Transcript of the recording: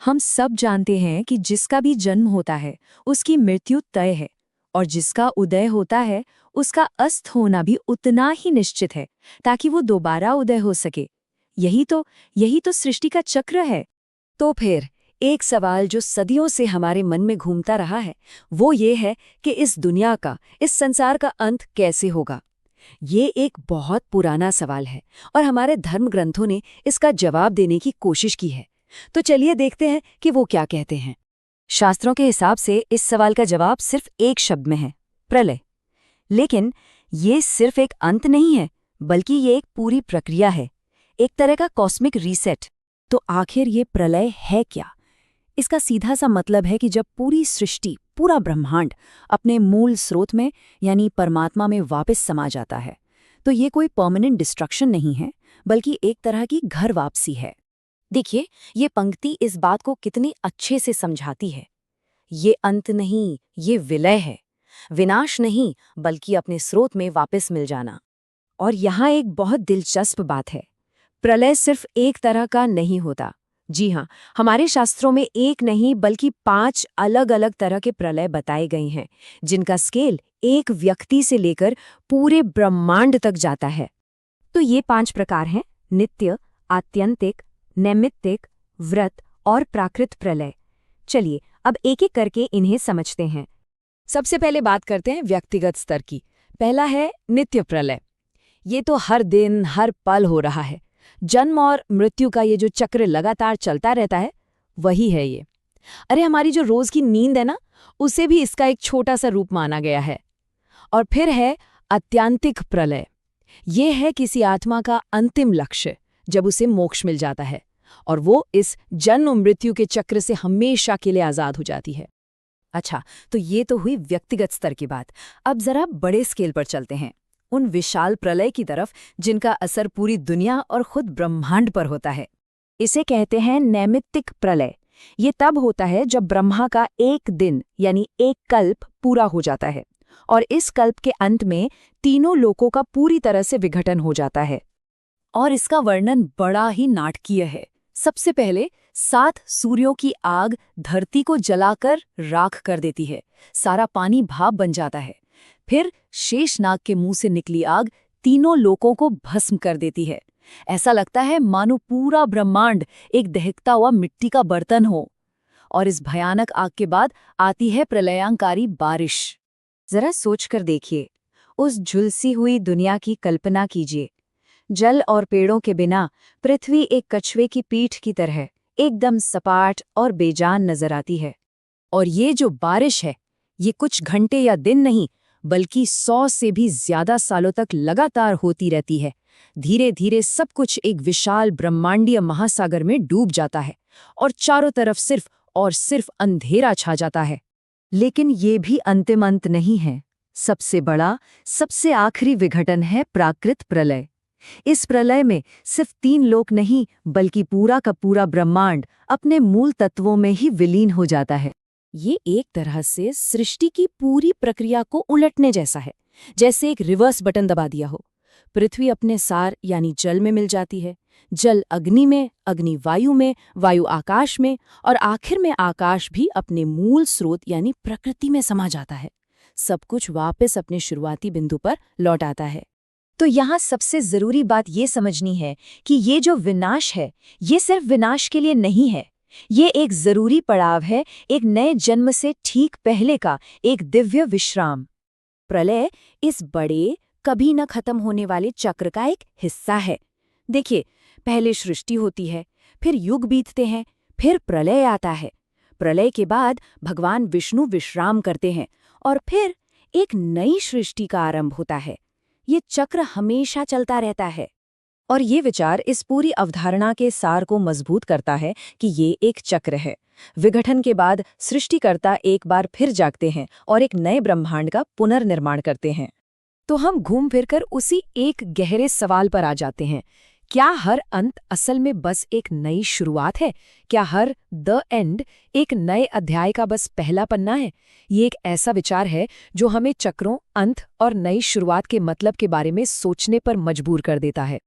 हम सब जानते हैं कि जिसका भी जन्म होता है उसकी मृत्यु तय है, और जिसका उदय होता है उसका अस्त होना भी उतना ही निश्चित है, ताकि वो दोबारा उदय हो सके। यही तो सृष्टि का चक्र है। तो फिर एक सवाल जो सदियों से हमारे मन में घूमता रहा है, वो ये है कि इस दुनिया का, इस संसार का अंत कैसे होगा। ये एक बहुत पुराना सवाल है और हमारे धर्म ग्रंथों ने इसका जवाब देने की कोशिश की है। तो चलिए देखते हैं कि वो क्या कहते हैं। शास्त्रों के हिसाब से इस सवाल का जवाब सिर्फ एक शब्द में है, प्रलय। लेकिन ये सिर्फ एक अंत नहीं है, बल्कि ये एक पूरी प्रक्रिया है, एक तरह का कॉस्मिक रीसेट। तो आखिर ये प्रलय है क्या? इसका सीधा सा मतलब है कि जब पूरी सृष्टि, पूरा ब्रह्मांड अपने मूल स्रोत में यानी परमात्मा में वापस समा जाता है, तो ये कोई परमानेंट डिस्ट्रक्शन नहीं है, बल्कि एक तरह की घर वापसी है। देखिए, ये पंक्ति इस बात को कितनी अच्छे से समझाती है। ये अंत नहीं, ये विलय है। विनाश नहीं, बल्कि अपने स्रोत में वापस मिल जाना। और यहाँ एक बहुत दिलचस्प बात है, प्रलय सिर्फ एक तरह का नहीं होता। जी हाँ, हमारे शास्त्रों में एक नहीं बल्कि 5 अलग अलग तरह के प्रलय बताए गए हैं, जिनका स्केल एक व्यक्ति से लेकर पूरे ब्रह्मांड तक जाता है। तो ये 5 प्रकार हैं: नित्य, आत्यंतिक, नैमित्तिक, व्रत और प्राकृत प्रलय। चलिए अब एक एक करके इन्हें समझते हैं। सबसे पहले बात करते हैं व्यक्तिगत स्तर की। पहला है नित्य प्रलय। ये तो हर दिन हर पल हो रहा है। जन्म और मृत्यु का ये जो चक्र लगातार चलता रहता है, वही है ये। अरे हमारी जो रोज की नींद है ना, उसे भी इसका एक छोटा सा रूप माना गया है। और फिर है आत्यंतिक प्रलय। ये है किसी आत्मा का अंतिम लक्ष्य, जब उसे मोक्ष मिल जाता है और वो इस जन्म और मृत्यु के चक्र से हमेशा के लिए आजाद हो जाती है। अच्छा, तो ये तो हुई व्यक्तिगत स्तर की बात। अब जरा बड़े स्केल पर चलते हैं, उन विशाल प्रलय की तरफ जिनका असर पूरी दुनिया और खुद ब्रह्मांड पर होता है। इसे कहते हैं नैमित्तिक प्रलय। ये तब होता है जब ब्रह्मा का एक दिन यानी एक कल्प पूरा हो जाता है और इस कल्प के अंत में तीनों लोकों का पूरी तरह से विघटन हो जाता है। और इसका वर्णन बड़ा ही नाटकीय है। सबसे पहले 7 सूर्यों की आग धरती को जलाकर राख कर देती है। सारा पानी भाप बन जाता है। फिर शेषनाग के मुंह से निकली आग तीनों लोकों को भस्म कर देती है। ऐसा लगता है मानो पूरा ब्रह्मांड एक दहकता हुआ मिट्टी का बर्तन हो। और इस भयानक आग के बाद आती है प्रलयांकारी बारिश। जरा सोच कर देखिए, उस झुलसी हुई दुनिया की कल्पना कीजिए। जल और पेड़ों के बिना पृथ्वी एक कछुए की पीठ की तरह एकदम सपाट और बेजान नजर आती है। और ये जो बारिश है, ये कुछ घंटे या दिन नहीं, बल्कि 100 से भी ज्यादा सालों तक लगातार होती रहती है। धीरे धीरे सब कुछ एक विशाल ब्रह्मांडीय महासागर में डूब जाता है और चारों तरफ सिर्फ और सिर्फ अंधेरा छा जाता है। लेकिन ये भी अंतिम अंत नहीं है। सबसे बड़ा, सबसे आखिरी विघटन है प्राकृत प्रलय। इस प्रलय में सिर्फ 3 लोक नहीं, बल्कि पूरा का पूरा ब्रह्मांड अपने मूल तत्वों में ही विलीन हो जाता है। ये एक तरह से सृष्टि की पूरी प्रक्रिया को उलटने जैसा है, जैसे एक रिवर्स बटन दबा दिया हो। पृथ्वी अपने सार यानी जल में मिल जाती है, जल अग्नि में, अग्नि वायु में, वायु आकाश में, और आखिर में आकाश भी अपने मूल स्रोत यानी प्रकृति में समा जाता है। सब कुछ वापस अपने शुरुआती बिंदु पर लौट आता है। तो यहाँ सबसे जरूरी बात ये समझनी है कि ये जो विनाश है, ये सिर्फ विनाश के लिए नहीं है। ये एक जरूरी पड़ाव है, एक नए जन्म से ठीक पहले का एक दिव्य विश्राम। प्रलय इस बड़े, कभी न खत्म होने वाले चक्र का एक हिस्सा है। देखिए, पहले सृष्टि होती है, फिर युग बीतते हैं, फिर प्रलय आता है। प्रलय के बाद भगवान विष्णु विश्राम करते हैं और फिर एक नई सृष्टि का आरंभ होता है। ये चक्र हमेशा चलता रहता है। और ये विचार इस पूरी अवधारणा के सार को मजबूत करता है कि ये एक चक्र है। विघटन के बाद सृष्टिकर्ता एक बार फिर जागते हैं और एक नए ब्रह्मांड का पुनर्निर्माण करते हैं। तो हम घूम फिरकर उसी एक गहरे सवाल पर आ जाते हैं, क्या हर अंत असल में बस एक नई शुरुआत है? क्या हर द एंड एक नए अध्याय का बस पहला पन्ना है? ये एक ऐसा विचार है जो हमें चक्रों, अंत और नई शुरुआत के मतलब के बारे में सोचने पर मजबूर कर देता है।